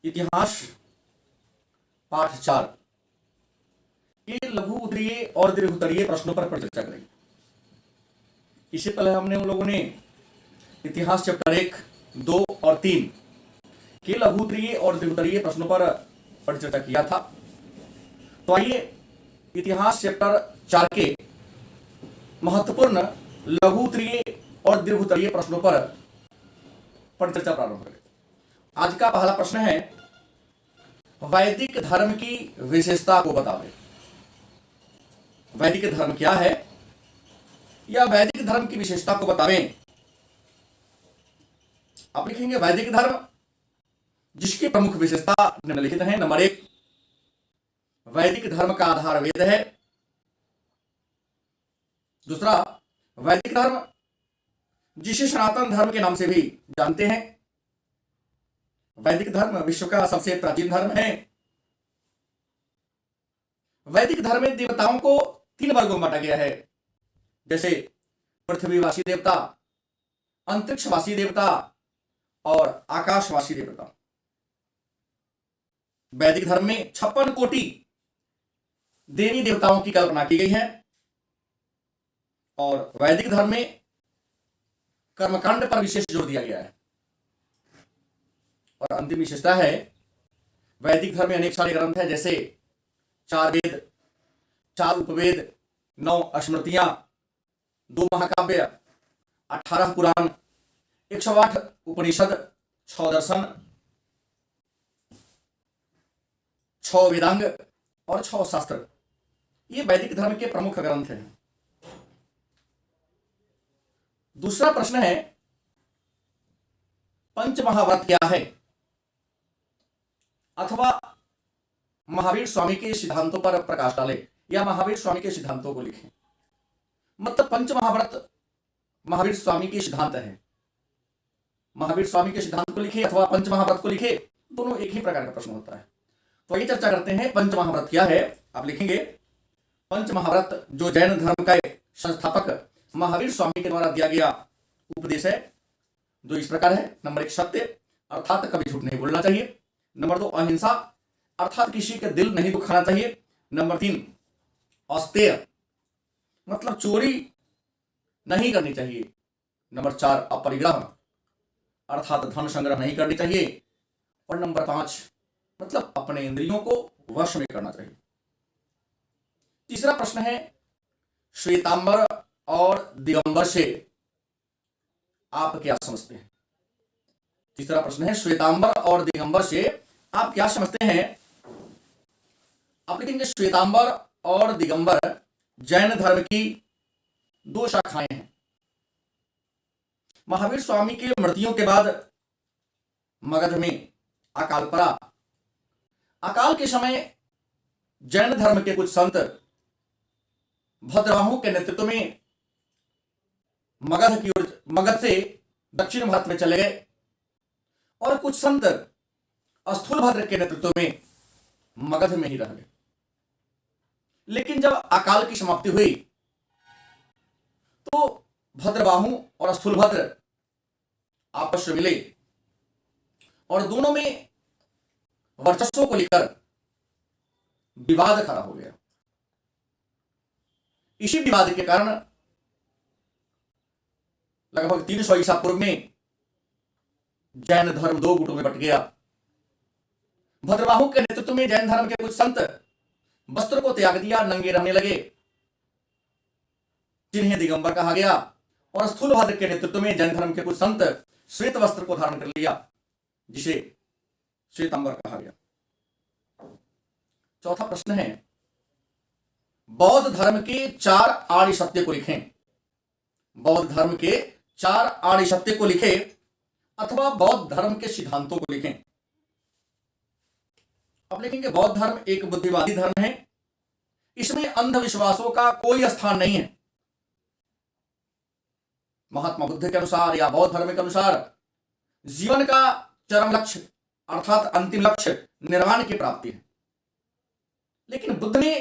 इतिहास पाठ 4 के लघु उत्तरीय और दीर्घ उत्तरीय प्रश्नों पर चर्चा करेंगे। इससे पहले हमने उन लोगों ने इतिहास चैप्टर 1, 2 और 3 के लघु उत्तरीय और दीर्घ उत्तरीय प्रश्नों पर परिचर्चा किया था। तो आइए इतिहास चैप्टर 4 के महत्वपूर्ण लघु उत्तरीय और दीर्घ उत्तरीय प्रश्नों पर परिचर्चा प्रारंभ करें। आज का पहला प्रश्न है, वैदिक धर्म की विशेषता को बतावें। वैदिक धर्म क्या है या वैदिक धर्म की विशेषता को बतावें। आप लिखेंगे वैदिक धर्म जिसकी प्रमुख विशेषता निम्नलिखित है। नंबर 1, वैदिक धर्म का आधार वेद है। दूसरा, वैदिक धर्म जिसे सनातन धर्म के नाम से भी जानते हैं। वैदिक धर्म विश्व का सबसे प्राचीन धर्म है। वैदिक धर्म में देवताओं को 3 वर्गों में बांटा गया है, जैसे पृथ्वीवासी देवता, अंतरिक्षवासी देवता और आकाशवासी देवता। वैदिक धर्म में 56 कोटि देवी देवताओं की कल्पना की गई है और वैदिक धर्म में कर्मकांड पर विशेष जोर दिया गया है। और अंतिम विशेषता है, वैदिक धर्म में अनेक सारे ग्रंथ हैं, जैसे 4 वेद, 4 उपवेद, 9 स्मृतियां, 2 महाकाव्य, 18 पुराण, 108 उपनिषद, 6 दर्शन, 6 वेदांग और 6 शास्त्र। ये वैदिक धर्म के प्रमुख ग्रंथ हैं। दूसरा प्रश्न है, पंच महाव्रत क्या है, अथवा महावीर स्वामी के सिद्धांतों पर प्रकाश डालें या महावीर स्वामी के सिद्धांतों को लिखें। मतलब पंच महाव्रत महावीर स्वामी के सिद्धांत है। महावीर स्वामी के सिद्धांत को लिखे अथवा पंच महाव्रत को लिखे, दोनों एक ही प्रकार का प्रश्न होता है। तो ये चर्चा करते हैं, पंच महाव्रत क्या है। आप लिखेंगे पंच महाव्रत जो जैन धर्म का संस्थापक महावीर स्वामी के द्वारा दिया गया उपदेश है, जो इस प्रकार है। नंबर 1, सत्य अर्थात कभी झूठ नहीं बोलना चाहिए। नंबर 2, अहिंसा अर्थात किसी के दिल नहीं दुखाना चाहिए। नंबर 3, अस्तेय मतलब चोरी नहीं करनी चाहिए। नंबर 4, अपरिग्रह अर्थात धन संग्रह नहीं करनी चाहिए। और नंबर 5 मतलब अपने इंद्रियों को वश में करना चाहिए। तीसरा प्रश्न है, श्वेतांबर और दिगंबर से आप क्या समझते हैं। तीसरा प्रश्न है, श्वेतांबर और दिगंबर से आप क्या समझते हैं। आप लिखेंगे श्वेतांबर और दिगंबर जैन धर्म की 2 शाखाएं हैं। महावीर स्वामी के मृत्यु के बाद मगध में अकाल पड़ा। अकाल के समय जैन धर्म के कुछ संत भद्रबाहु के नेतृत्व में मगध से दक्षिण भारत में चले गए और कुछ संत स्थूलभद्र के नेतृत्व में मगध में ही रह गए। लेकिन जब अकाल की समाप्ति हुई तो भद्रबाहु और स्थूलभद्र आपस में मिले और दोनों में वर्चस्व को लेकर विवाद खड़ा हो गया। इसी विवाद के कारण लगभग 300 ईसा पूर्व में जैन धर्म 2 गुटों में बट गया। भद्रबाहु के नेतृत्व में जैन धर्म के कुछ संत वस्त्र को त्याग दिया, नंगे रहने लगे, जिन्हें दिगंबर कहा गया। और स्थूलभद्र के नेतृत्व में जैन धर्म के कुछ संत श्वेत वस्त्र को धारण कर लिया, जिसे श्वेतांबर कहा गया। चौथा प्रश्न है, बौद्ध धर्म के 4 आर्य सत्य को लिखें। बौद्ध धर्म के 4 आर्य सत्य को लिखें अथवा बौद्ध धर्म के सिद्धांतों को लिखें। अब लिखेंगे बौद्ध धर्म एक बुद्धिवादी धर्म है। इसमें अंधविश्वासों का कोई स्थान नहीं है। महात्मा बुद्ध के अनुसार या बौद्ध धर्म के अनुसार जीवन का चरम लक्ष्य अर्थात अंतिम लक्ष्य निर्वाण की प्राप्ति है। लेकिन बुद्ध ने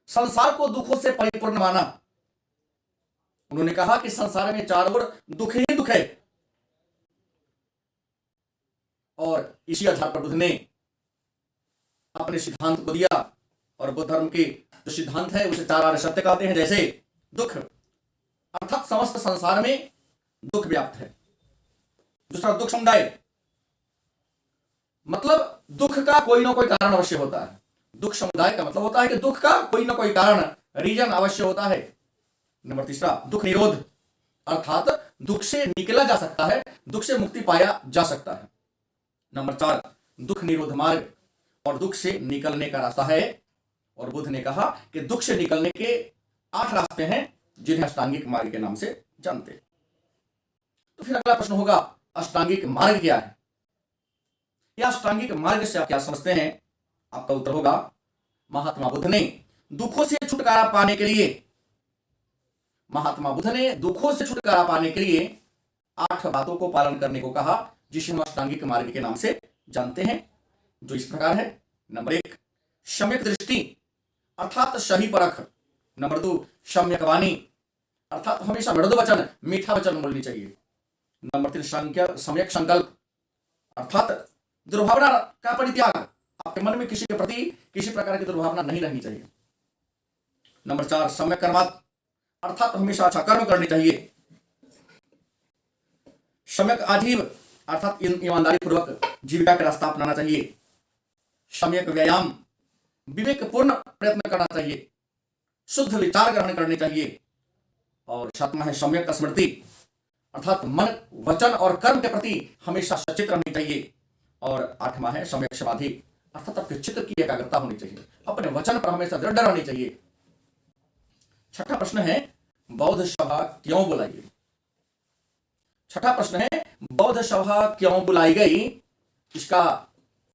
संसार को दुखों से परिपूर्ण माना। उन्होंने कहा कि संसार में चारों ओर दुख ही दुख है और इसी आधार पर बुद्ध ने अपने सिद्धांत को दिया। और बुद्ध धर्म के जो सिद्धांत है उसे 4 आर्य सत्य कहते हैं। जैसे दुख, अर्थात समस्त संसार में दुख व्याप्त है। दूसरा दुख समुदाय, मतलब दुख का कोई ना कोई कारण अवश्य होता है। दुख समुदाय का मतलब होता है कि दुख का कोई ना कोई कारण, रीजन अवश्य होता है। नंबर तीसरा दुख निरोध, अर्थात दुख से निकला जा सकता है, दुख से मुक्ति पाया जा सकता है। नंबर 4 दुख निरोध मार्ग, और दुख से निकलने का रास्ता है। और बुद्ध ने कहा कि दुख से निकलने के 8 रास्ते हैं जिन्हें अष्टांगिक मार्ग के नाम से जानते हैं। तो फिर अगला प्रश्न होगा, अष्टांगिक मार्ग क्या है? या अष्टांगिक मार्ग से आप क्या समझते हैं? आपका उत्तर होगा, महात्मा बुद्ध ने दुखों से छुटकारा पाने के लिए, महात्मा बुद्ध ने दुखों से छुटकारा पाने के लिए 8 बातों को पालन करने को कहा, जिसे हम अष्टांगिक मार्ग के नाम से जानते हैं, जो इस प्रकार है। नंबर 1 सम्यक दृष्टि, अर्थात सही परख। नंबर 2 सम्यक वाणी, अर्थात हमेशा मृदु वचन, मीठा वचन बोलनी चाहिए। नंबर 3 सम्यक संकल्प, अर्थात दुर्भावना का परित्याग, आपके मन में किसी के प्रति किसी प्रकार की दुर्भावना नहीं रहनी चाहिए। नंबर 4 सम्यक कर्मात्, अर्थात हमेशा अच्छा कर्म करने चाहिए। सम्यक आजीव, अर्थात ईमानदारी पूर्वक जीविका का रास्ता अपनाना चाहिए। सम्यक व्यायाम, विवेक पूर्ण प्रयत्न करना चाहिए, शुद्ध विचार ग्रहण करने चाहिए। और 7वां है सम्यक स्मृति, अर्थात मन, वचन और कर्म के प्रति हमेशा सचेत रहनी चाहिए। और 8वां है सम्यक समाधि, अर्थात आपके चित्त की एकाग्रता होनी चाहिए, अपने वचन पर हमेशा दृढ़ रहनी चाहिए। 6ठा प्रश्न है, बौद्ध सभा क्यों बुलाई गई? 6ठा प्रश्न है, बौद्ध सभा क्यों बुलाई गई, इसका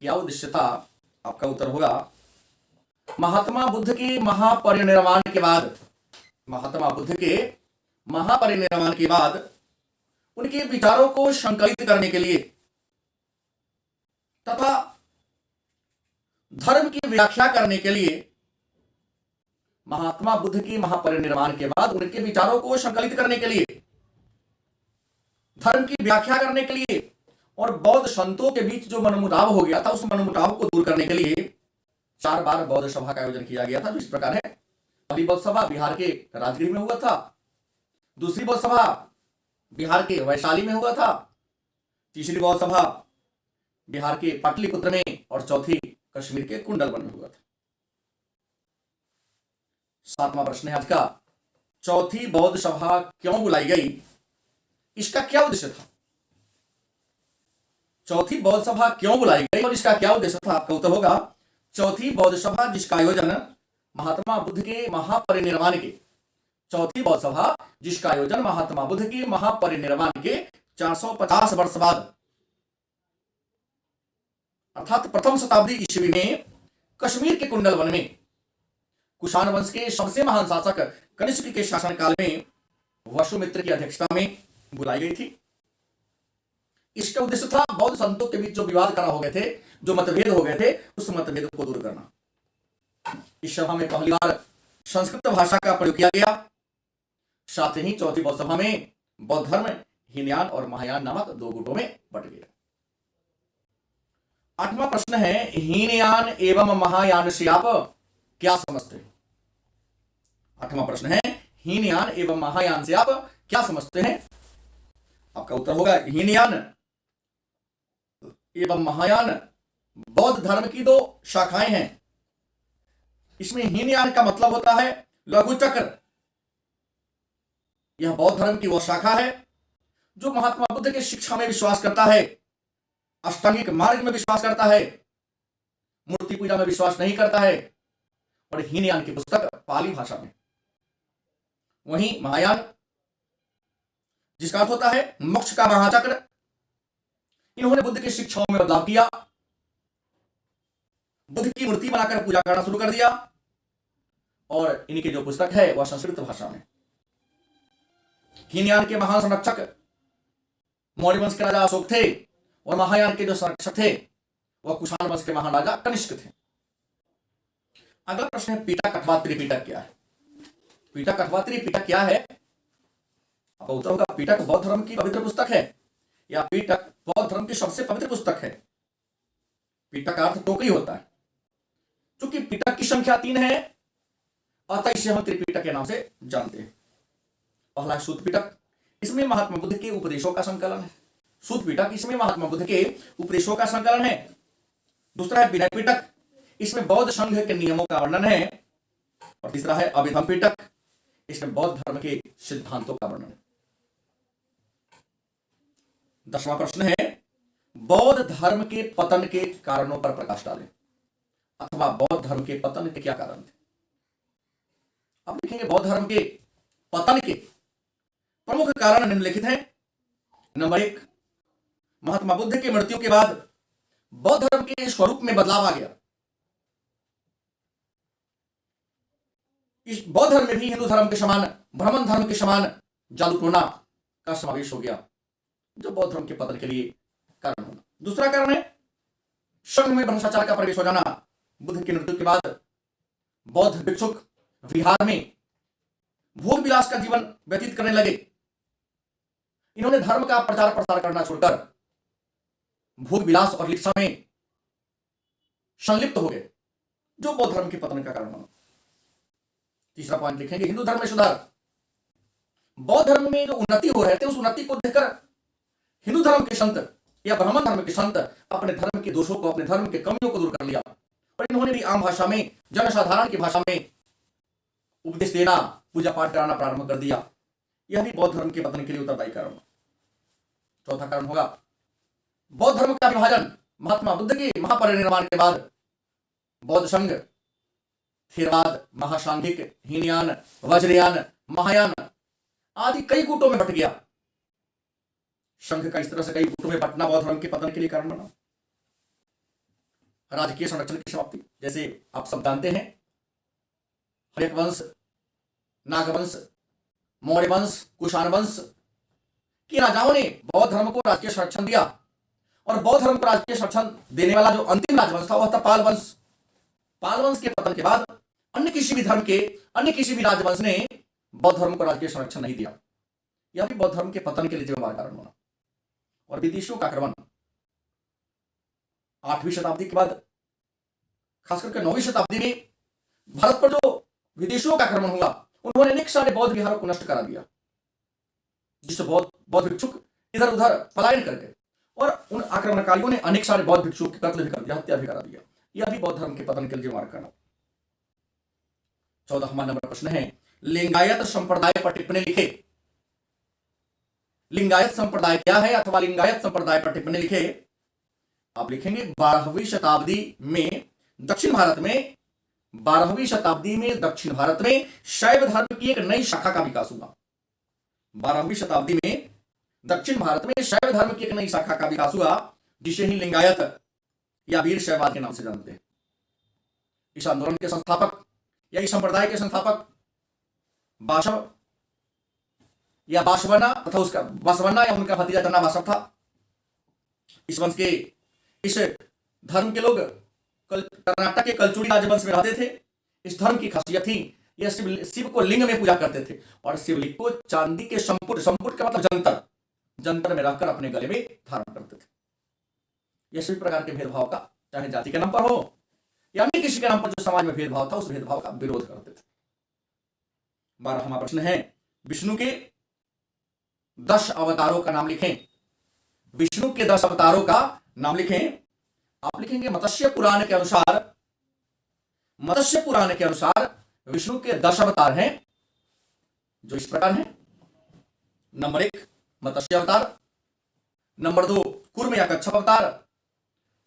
क्या उद्देश्य था? आपका उत्तर होगा, महात्मा बुद्ध के महापरिनिर्वाण के बाद, महात्मा बुद्ध के महापरिनिर्वाण के बाद उनके विचारों को संकलित करने के लिए तथा धर्म की व्याख्या करने के लिए, महात्मा बुद्ध के महापरिनिर्वाण के बाद उनके विचारों को संकलित करने के लिए, धर्म की व्याख्या करने के लिए और बौद्ध संतों के बीच जो मनमुटाव हो गया था, उस मनमुटाव को दूर करने के लिए 4 बार बौद्ध सभा का आयोजन किया गया था, जो इस प्रकार है। पहली बौद्ध सभा बिहार के राजगीर में हुआ था, दूसरी बौद्ध सभा बिहार के वैशाली में हुआ था, तीसरी बौद्ध सभा बिहार के पाटलिपुत्र में, और चौथी कश्मीर के कुंडलवन में हुआ था। 7वां प्रश्न है आज का, चौथी बौद्ध सभा क्यों बुलाई गई, इसका क्या उद्देश्य था? चौथी बौद्ध सभा क्यों बुलाई गई और इसका क्या उद्देश्य था? आपका उत्तर होगा, चौथी बौद्ध सभा जिसका आयोजन महात्मा बुद्ध के महापरिनिर्वाण के, चौथी बौद्ध सभा जिसका आयोजन महात्मा बुद्ध के महापरिनिर्वाण के 450 वर्ष बाद, अर्थात प्रथम शताब्दी ईस्वी में कश्मीर के कुंडलवन में कुषाण वंश के सबसे महान शासक कनिष्क के शासनकाल में वसुमित्र की अध्यक्षता में बुलाई गई थी। इसका उद्देश्य था बौद्ध संतों के बीच जो विवाद खड़ा हो गए थे, जो मतभेद हो गए थे, उस मतभेद को दूर करना। इस सभा में पहली बार संस्कृत भाषा का प्रयोग किया गया। साथ ही चौथी बौद्ध सभा में बौद्ध धर्म हीनयान और महायान नामक 2 गुटों में बट गया। 8वां प्रश्न है, हीनयान एवं महायान से आप क्या समझते हैं? 8वां प्रश्न है, हीनयान एवं महायान से आप क्या समझते हैं? आपका उत्तर होगा, हीनयान एवं महायान बौद्ध धर्म की 2 शाखाएं हैं। इसमें हीनयान का मतलब होता है लघु चक्र। यह बौद्ध धर्म की वह शाखा है जो महात्मा बुद्ध की शिक्षा में विश्वास करता है, अष्टांगिक मार्ग में विश्वास करता है, मूर्ति पूजा में विश्वास नहीं करता है, और हीनयान की पुस्तक पाली भाषा में। वहीं महायान जिसका अर्थ होता है मोक्ष का महाचक्र, इन्होंने बुद्ध की शिक्षाओं में बदलाव किया, बुद्ध की मूर्ति बनाकर पूजा करना शुरू कर दिया, और इनकी जो पुस्तक है वह संस्कृत भाषा में। हीनयान के महान संरक्षक मौर्य वंश के राजा अशोक थे, और महायान के जो संरक्षक थे वह कुषाण वंश के महान राजा कनिष्क थे। अगला प्रश्न है, पीटक अथवा त्रिपिटक क्या है? पीटक अथवा त्रिपिटक क्या है? आपका उत्तर होगा, पीटक बौद्ध धर्म की पवित्र पुस्तक है, या पीटक बौद्ध धर्म की सबसे पवित्र पुस्तक है। पिटक का अर्थ टोकरी होता है। चूंकि पिटक की संख्या 3 है, अतः इसे हम त्रिपिटक के नाम से जानते हैं। पहला है शुद्ध पिटक, इसमें महात्मा बुद्ध के उपदेशों का संकलन है। शुद्ध पिटक, इसमें महात्मा बुद्ध के उपदेशों का संकलन है। दूसरा है विनय पिटक, इसमें बौद्ध संघ के नियमों का वर्णन है। और तीसरा है अभिधम पिटक, इसमें बौद्ध धर्म के सिद्धांतों का वर्णन है। 10वां प्रश्न है, बौद्ध धर्म के पतन के कारणों पर प्रकाश डालें, अथवा बौद्ध धर्म के पतन के क्या कारण थे। अब लिखेंगे बौद्ध धर्म के पतन के प्रमुख कारण निम्नलिखित हैं। नंबर 1, महात्मा बुद्ध की मृत्यु के बाद बौद्ध धर्म के स्वरूप में बदलाव आ गया। इस बौद्ध धर्म में भी हिंदू धर्म के समान, ब्राह्मण धर्म के समान जादू टोना का समावेश हो गया, जो बौद्ध धर्म के पतन के लिए कारण होना। दूसरा कारण है संघ में भ्रष्टाचार का प्रवेश हो जाना। बुद्ध की मृत्यु के बाद बौद्ध भिक्षुक विहार में भोग विलास का जीवन व्यतीत करने लगे। इन्होंने धर्म का प्रचार प्रसार करना छोड़कर भोग विलास और लिप्सा में संलिप्त हो गए, जो बौद्ध धर्म के पतन का कारण बना। तीसरा पॉइंट लिखेंगे हिंदू धर्म में सुधार। बौद्ध धर्म में जो उन्नति हो रहे थे, उस उन्नति को देखकर हिंदू धर्म के संत या ब्राह्मण धर्म के संत अपने धर्म के दोषों को, अपने धर्म के कमियों को दूर कर लिया, और इन्होंने भी आम भाषा में, जनसाधारण की भाषा में उपदेश देना, पूजा पाठ कराना प्रारंभ कर दिया। यह भी बौद्ध धर्म के पतन के लिए उत्तरदायी कारण। चौथा कारण होगा बौद्ध धर्म का विभाजन। महात्मा बुद्ध के महापरिनिर्वाण के बाद बौद्ध संघ थेरवाद, महासांघिक, हीनयान, वज्रयान, महायान आदि कई गुटों में बट गया। संघ का इस तरह से कई गुटों में बटना बौद्ध धर्म के पतन के लिए कारण बना। राजकीय संरक्षण की समाप्ति, जैसे आप सब जानते हैं, हर्यक वंश, नागवंश, मौर्य वंश, कुषाण वंश के राजाओं ने बौद्ध धर्म को राजकीय संरक्षण दिया, और बौद्ध धर्म को राजकीय संरक्षण देने वाला जो अंतिम राजवंश था वह था पाल वंश। पाल वंश के पतन के बाद अन्य किसी भी धर्म के, अन्य किसी भी राजवंश ने बौद्ध धर्म को राजकीय संरक्षण नहीं दिया। यह भी बौद्ध धर्म के पतन के लिए जिम्मेदार कारण बना। और विदेशियों का आक्रमण 8वीं शताब्दी के बाद, खास करके 9वीं शताब्दी में भारत पर जो विदेशियों का आक्रमण हुआ, उन्होंने अनेक सारे बौद्ध विहारों को नष्ट करा दिया, जिससे बौद्ध भिक्षुक इधर उधर पलायन कर गए, और उन आक्रमणकारियों ने अनेक सारे बौद्ध भिक्षुओं की कत्ल भी कर दिया, हत्या भी करा दिया। यह भी बौद्ध धर्म के पतन के लिए जिम्मेदार कारण। 14वां नंबर प्रश्न है, लिंगायत संप्रदाय पर टिप्पणी लिखे। लिंगायत संप्रदाय क्या है, अथवा लिंगायत संप्रदाय पर टिप्पणी लिखे। आप लिखेंगे 12वीं शताब्दी में दक्षिण भारत में, 12वीं शताब्दी में दक्षिण भारत में शैव धर्म की एक नई शाखा का विकास हुआ। 12वीं शताब्दी में दक्षिण भारत में शैव धर्म की एक नई शाखा का विकास हुआ, जिसे ही लिंगायत या वीर शैववाद के नाम से जानते हैं। इस आंदोलन के संस्थापक या इस संप्रदाय के संस्थापक बाशव या बाशवना तथा उसका बसवन्ना या उनका भतीजा तना बासव था। इस वंश के, इस धर्म के लोग कर्नाटक के कलचुड़ी राजवंश में रहते थे। इस धर्म की खासियत थी, यह शिव को लिंग में पूजा करते थे, और शिवलिंग को चांदी के संपुट, संपुट का मतलब जंतर, जंतर में रखकर अपने गले में धारण करते थे। यह सभी प्रकार के भेदभाव का, चाहे जाति के नाम पर हो या अन्य किसी के नाम पर जो समाज में भेदभाव था, उस भेदभाव का विरोध करते थे। 12वां प्रश्न है, विष्णु के 10 अवतारों का नाम लिखें। विष्णु के 10 अवतारों का नाम लिखें। आप लिखेंगे मत्स्य पुराण के अनुसार, मत्स्य पुराण के अनुसार विष्णु के 10 अवतार हैं, जो इस प्रकार हैं। नंबर 1 मत्स्य अवतार, नंबर 2 कूर्म या कच्छप अवतार,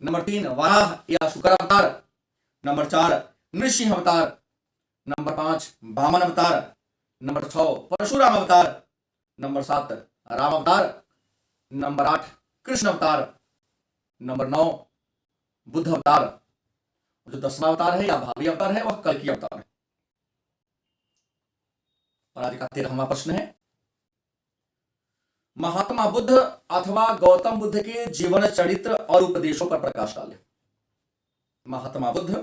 नंबर 3 वराह या शुकर अवतार, नंबर 4 नृसिंह अवतार, नंबर 5 वामन अवतार, नंबर 6 परशुराम अवतार, नंबर 7 राम अवतार, नंबर 8 कृष्ण अवतार, नंबर 9 बुद्ध अवतार, जो 10वां अवतार है या भावी अवतार है वह कल्कि अवतार है। और आज का 13वां प्रश्न है, महात्मा बुद्ध अथवा गौतम बुद्ध के जीवन चरित्र और उपदेशों पर प्रकाश डालें। महात्मा बुद्ध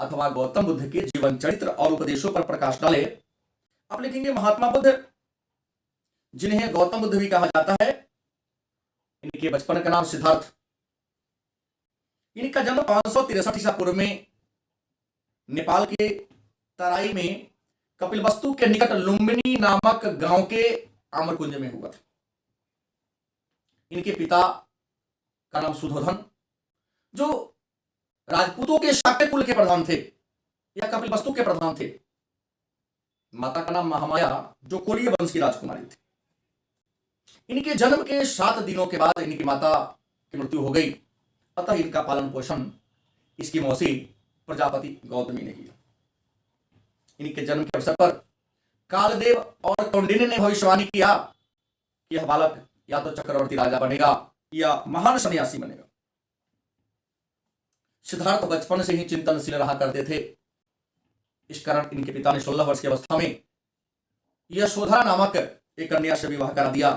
अथवा गौतम बुद्ध के जीवन चरित्र और उपदेशों पर प्रकाश डालें। आप लिखेंगे महात्मा बुद्ध, जिन्हें गौतम बुद्ध भी कहा जाता है, इनके बचपन का नाम सिद्धार्थ, इनका जन्म 563 ईसा पूर्व में नेपाल के तराई में कपिलवस्तु के निकट लुम्बिनी नामक गांव के आमरकुंज में हुआ था। इनके पिता का नाम सुधोधन, जो राजपूतों के शाक्य कुल के प्रधान थे या कपिलवस्तु के प्रधान थे। माता का नाम महामाया, जो कोलीय वंश की राजकुमारी थी। इनके जन्म के 7 दिनों के बाद इनकी माता की मृत्यु हो गई, अतः इनका पालन पोषण इसकी मौसी प्रजापति गौतमी ने किया। इनके जन्म के अवसर पर कालदेव और कौंडिन्य ने भविष्यवाणी किया कि यह बालक या तो चक्रवर्ती राजा बनेगा या महान सन्यासी बनेगा। सिद्धार्थ बचपन से ही चिंतनशील रहा करते थे। इस कारण इनके पिता ने 16 वर्ष की अवस्था में यशोधरा नामक एक कन्या से विवाह करा दिया।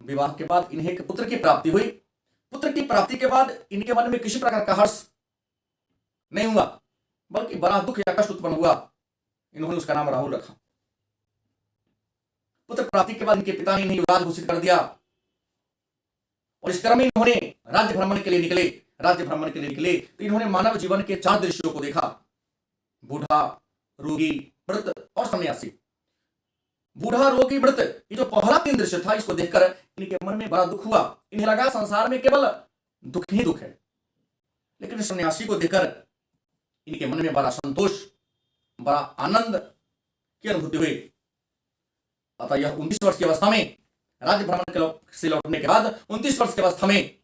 विवाह के बाद इन्हें एक पुत्र की प्राप्ति हुई। पुत्र की प्राप्ति के बाद इनके मन में किसी प्रकार का हर्ष नहीं हुआ, बल्कि बड़ा दुख या कष्ट उत्पन्न हुआ। इन्होंने उसका नाम राहुल रखा। पुत्र प्राप्ति के बाद इनके पिता ने इन्हें युवराज घोषित कर दिया और इस क्रम में इन्होंने राज्य भ्रमण के लिए निकले। तो इन्होंने मानव जीवन के 4 दृश्यों को देखा: बूढ़ा, रोगी, मृत और सन्यासी। बूढ़ा, रोगी, मृत, ये जो पहला 3 दृश्य था, इसको देखकर इनके मन में बड़ा दुख हुआ। इन्हें लगा संसार में केवल दुख ही दुख है। लेकिन सन्यासी को देखकर इनके मन में बड़ा संतोष, बड़ा आनंद की अनुभूति हुई। अतः यह 19 वर्ष की अवस्था में राज्य भ्रमण से लौटने के बाद 29 वर्ष की अवस्था में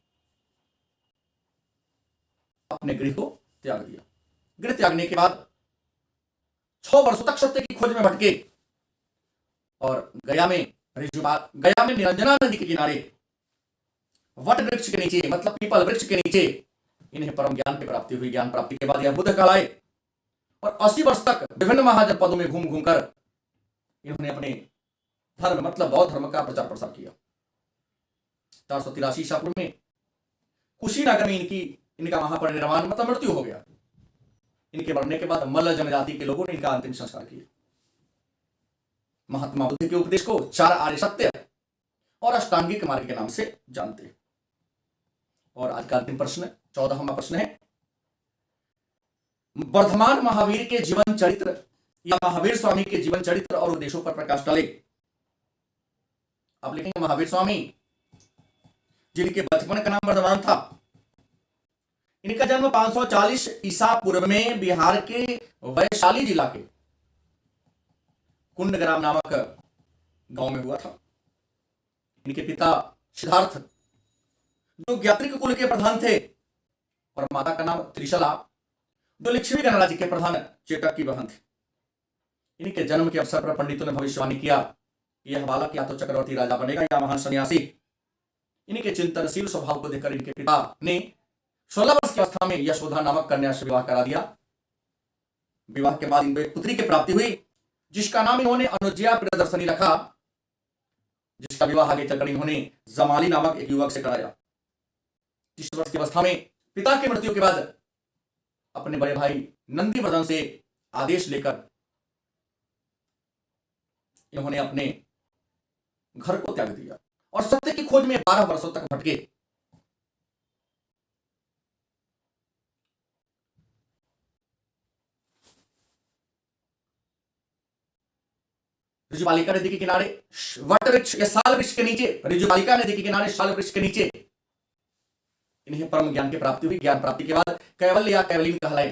अपने गृह को त्याग दिया। गृह त्यागने के बाद 6 वर्षों तक सत्य की खोज में भटके और गया में निरंजना नदी के किनारे वट वृक्ष के नीचे, मतलब पीपल वृक्ष के नीचे इन्हें परम ज्ञान की प्राप्ति हुई। ज्ञान प्राप्ति के बाद यह बुद्ध कहलाए और 80 वर्ष तक विभिन्न महाजनपदों में घूम घूमकर इन्होंने अपने धर्म, मतलब बौद्ध धर्म का प्रचार प्रसार किया। 483 ईसा पूर्व में कुशीनगर में इनका महापरिनिर्वाण, मतलब मृत्यु हो गया। इनके मरने के बाद मल्ल जनजाति के लोगों ने इनका अंतिम संस्कार किया। महात्मा बुद्ध के उपदेश को 4 आर्य सत्य और अष्टांगिक मार्ग के नाम से जानते हैं। और आज का अंतिम प्रश्न, 14वां प्रश्न है, वर्धमान महावीर के जीवन चरित्र या महावीर स्वामी के जीवन चरित्र और उद्देश्यों पर प्रकाश डाले। आप लिखेंगे महावीर स्वामी, जिनके बचपन का नाम वर्धमान था। इनका जन्म 540 ईसा पूर्व में बिहार के वैशाली जिला के कुंडग्राम नामक गांव में हुआ था। इनके पिता सिद्धार्थ, जो ज्ञात्रिक कुल के प्रधान थे, और माता का नाम त्रिशला, जो लिच्छवी गणराज्य के प्रधान चेटक की बहन थी। इनके जन्म के अवसर पर पंडितों ने भविष्यवाणी किया, यह बालक या तो चक्रवर्ती राजा बनेगा या महान सन्यासी। इनके चिंतनशील स्वभाव को देखकर इनके पिता ने 16 वर्ष की अवस्था में यशोधरा नामक कन्या से विवाह करा दिया। विवाह के बाद इनको एक पुत्री की प्राप्ति हुई, जिसका नाम इन्होंने अनुज्ञा प्रियदर्शनी रखा, जिसका विवाह आगे चलकर इन्होंने जमाली नामक एक युवक से कराया। 30 वर्ष की अवस्था में पिता की मृत्यु के बाद अपने बड़े भाई नंदीवर्धन से आदेश लेकर इन्होंने अपने घर को त्याग दिया और सत्य की खोज में 12 वर्षों तक भटके। ऋजुबालिका नदी के किनारे वट वृक्ष या साल वृक्ष के नीचे, ऋजुबालिका नदी के किनारे साल वृक्ष के नीचे इन्हें परम ज्ञान की प्राप्ति हुई। ज्ञान प्राप्ति के बाद कैवल्य या कैवलीन कहलाए।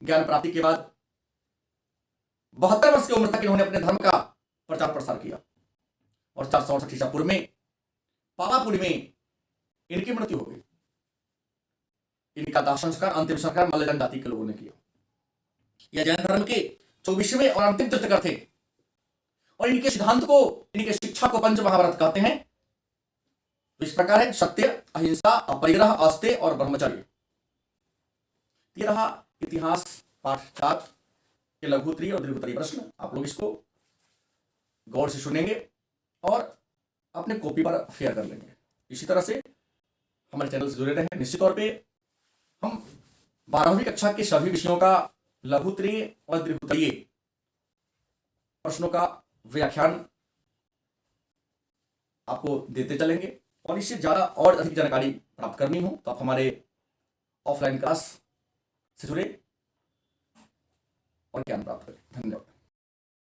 ज्ञान प्राप्ति के बाद 72 वर्ष की उम्र तक इन्होंने अपने धर्म का प्रचार प्रसार किया और 468 ईसा पूर्व में पावापुरी में इनकी मृत्यु हो गई। इनका दाह संस्कार, अंतिम संस्कार मल्ल जनजाति के लोगों ने किया। यह जैन धर्म के 24वें और अंतिम तीर्थंकर थे और इनके सिद्धांत को, इनके शिक्षा को पंच महाभारत कहते हैं। तो इस प्रकार है: सत्य, अहिंसा, अपरिग्रह, आस्ते और ब्रह्मचर्य। ये रहा इतिहास पाठ 4 के लघुत्तरीय और दीर्घोत्तरीय प्रश्न। आप लोग इसको गौर से सुनेंगे और अपने कॉपी पर शेयर कर लेंगे। इसी तरह से हमारे चैनल से जुड़े रहें। निश्चित तौर पे हम 12वीं कक्षा के सभी विषयों का लघुत्तरीय और दीर्घोत्तरीय प्रश्नों का व्याख्यान आपको देते चलेंगे। और इससे ज़्यादा और अधिक जानकारी प्राप्त करनी हो तो आप हमारे ऑफलाइन क्लास से जुड़े और ज्ञान प्राप्त करें। धन्यवाद।